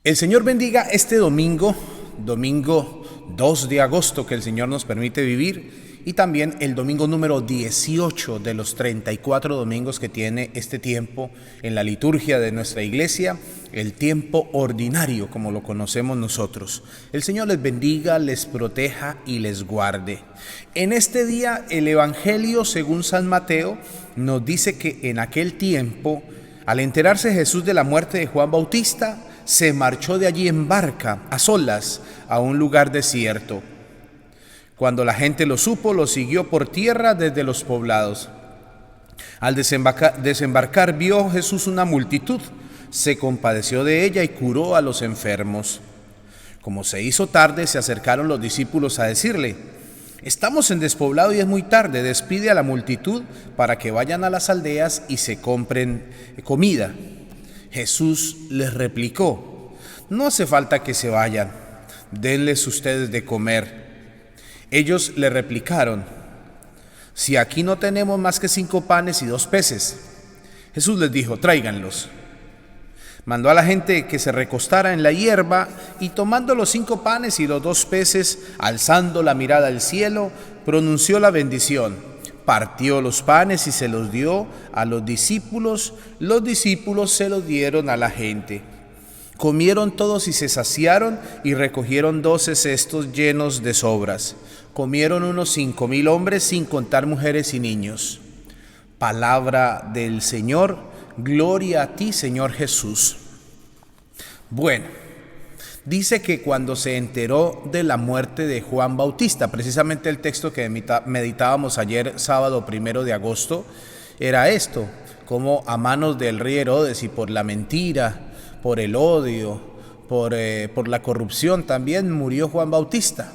El Señor bendiga este domingo 2 de agosto que el Señor nos permite vivir, y también el domingo número 18 de los 34 domingos que tiene este tiempo en la liturgia de nuestra iglesia, el tiempo ordinario como lo conocemos nosotros. El Señor les bendiga, les proteja y les guarde. En este día el Evangelio según San Mateo nos dice que en aquel tiempo, al enterarse Jesús de la muerte de Juan Bautista, se marchó de allí en barca, a solas, a un lugar desierto. Cuando la gente lo supo, lo siguió por tierra desde los poblados. Al desembarcar vio Jesús una multitud, se compadeció de ella y curó a los enfermos. Como se hizo tarde, se acercaron los discípulos a decirle: «Estamos en despoblado y es muy tarde, despide a la multitud para que vayan a las aldeas y se compren comida». Jesús les replicó: «No hace falta que se vayan, denles ustedes de comer». Ellos le replicaron: «Si aquí no tenemos más que 5 panes y 2 peces». Jesús les dijo: «Tráiganlos». Mandó a la gente que se recostara en la hierba y, tomando los 5 panes y los 2 peces, alzando la mirada al cielo, pronunció la bendición. Partió los panes y se los dio a los discípulos se los dieron a la gente. Comieron todos y se saciaron y recogieron 12 cestos llenos de sobras. Comieron unos 5,000 hombres, sin contar mujeres y niños. Palabra del Señor, gloria a ti, Señor Jesús. Bueno, dice que cuando se enteró de la muerte de Juan Bautista, precisamente el texto que meditábamos ayer, sábado 1 de agosto, era esto: como a manos del rey Herodes y por la mentira, por el odio, por la corrupción, también murió Juan Bautista.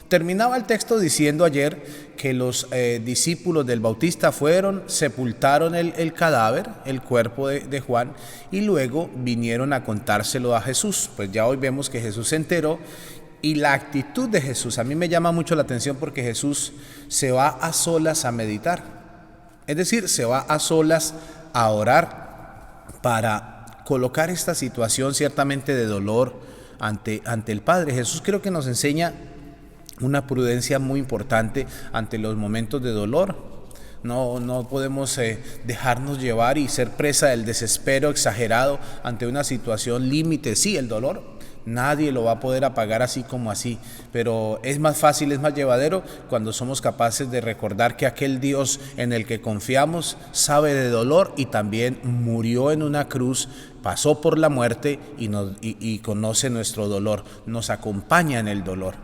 Terminaba el texto diciendo ayer que los discípulos del Bautista fueron, sepultaron el cadáver, el cuerpo de Juan, y luego vinieron a contárselo a Jesús. Pues ya hoy vemos que Jesús se enteró, y la actitud de Jesús a mí me llama mucho la atención, porque Jesús se va a solas a meditar. Es decir, se va a solas a orar para colocar esta situación ciertamente de dolor ante el Padre. Jesús creo que nos enseña una prudencia muy importante ante los momentos de dolor. No podemos dejarnos llevar y ser presa del desespero exagerado ante una situación límite. Sí, el dolor nadie lo va a poder apagar así como así, pero es más fácil, es más llevadero cuando somos capaces de recordar que aquel Dios en el que confiamos sabe de dolor y también murió en una cruz, pasó por la muerte y conoce nuestro dolor, nos acompaña en el dolor.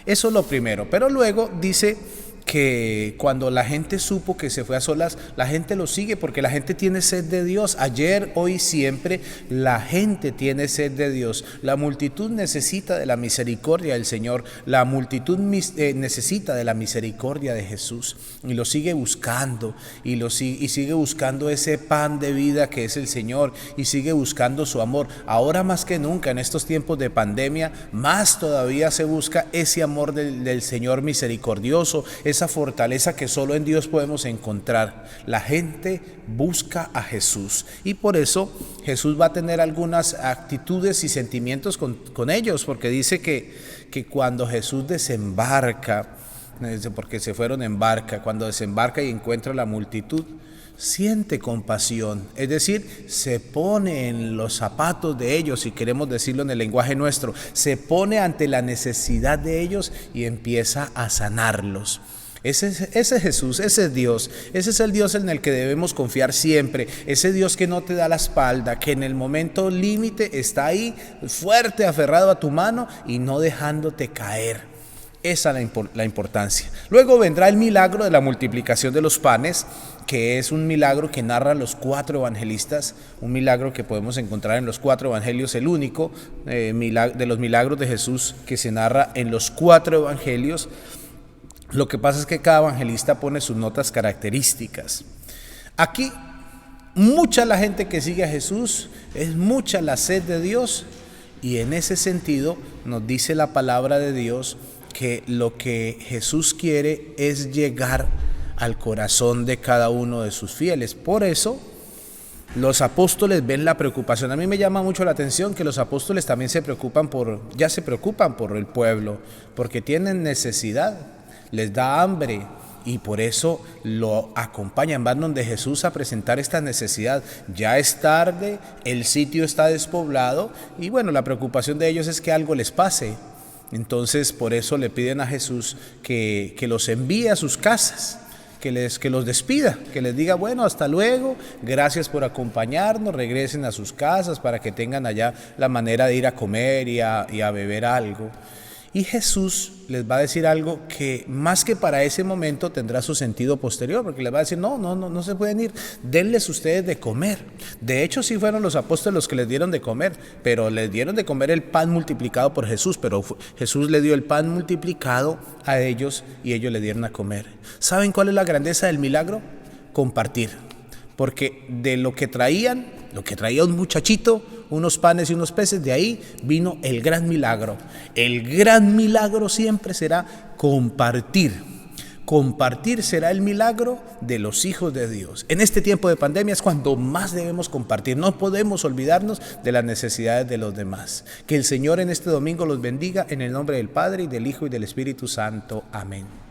Eso es lo primero, pero luego dice que cuando la gente supo que se fue a solas, la gente lo sigue porque la gente tiene sed de Dios. Ayer, hoy, siempre, la gente tiene sed de Dios. La multitud necesita de la misericordia del Señor. La multitud necesita de la misericordia de Jesús y lo sigue buscando y sigue buscando ese pan de vida que es el Señor, y sigue buscando su amor. Ahora más que nunca, en estos tiempos de pandemia, más todavía se busca ese amor del Señor misericordioso, esa fortaleza que solo en Dios podemos encontrar. La gente busca a Jesús, y por eso Jesús va a tener algunas actitudes y sentimientos con ellos, porque dice que cuando Jesús desembarca, porque se fueron en barca, cuando desembarca y encuentra la multitud, siente compasión, es decir, se pone en los zapatos de ellos, si queremos decirlo en el lenguaje nuestro, se pone ante la necesidad de ellos y empieza a sanarlos. Ese es Jesús, ese es Dios, ese es el Dios en el que debemos confiar siempre, ese Dios que no te da la espalda, que en el momento límite está ahí, fuerte, aferrado a tu mano y no dejándote caer. Esa es la importancia. Luego vendrá el milagro de la multiplicación de los panes, que es un milagro que narran los 4 evangelistas, un milagro que podemos encontrar en los 4 evangelios, el único de los milagros de Jesús que se narra en los 4 evangelios. Lo que pasa es que cada evangelista pone sus notas características. Aquí, mucha la gente que sigue a Jesús, es mucha la sed de Dios, y en ese sentido nos dice la palabra de Dios que lo que Jesús quiere es llegar al corazón de cada uno de sus fieles. Por eso Los apóstoles ven la preocupación. A mí me llama mucho la atención que los apóstoles también se preocupan por el pueblo, porque tienen necesidad, les da hambre y por eso lo acompañan, van donde Jesús a presentar esta necesidad. Ya es tarde, el sitio está despoblado y bueno, la preocupación de ellos es que algo les pase. Entonces por eso le piden a Jesús que los envíe a sus casas, que los despida, que les diga, bueno, hasta luego, gracias por acompañarnos, regresen a sus casas para que tengan allá la manera de ir a comer y a beber algo. Y Jesús les va a decir algo que más que para ese momento tendrá su sentido posterior, porque les va a decir, no se pueden ir, denles ustedes de comer. De hecho, sí fueron los apóstoles los que les dieron de comer, pero les dieron de comer el pan multiplicado por Jesús, pero Jesús le dio el pan multiplicado a ellos y ellos le dieron a comer. ¿Saben cuál es la grandeza del milagro? Compartir. Porque de lo que traía un muchachito, unos panes y unos peces, de ahí vino el gran milagro. El gran milagro siempre será compartir. Compartir será el milagro de los hijos de Dios. En este tiempo de pandemia es cuando más debemos compartir. No podemos olvidarnos de las necesidades de los demás. Que el Señor en este domingo los bendiga en el nombre del Padre y del Hijo y del Espíritu Santo. Amén.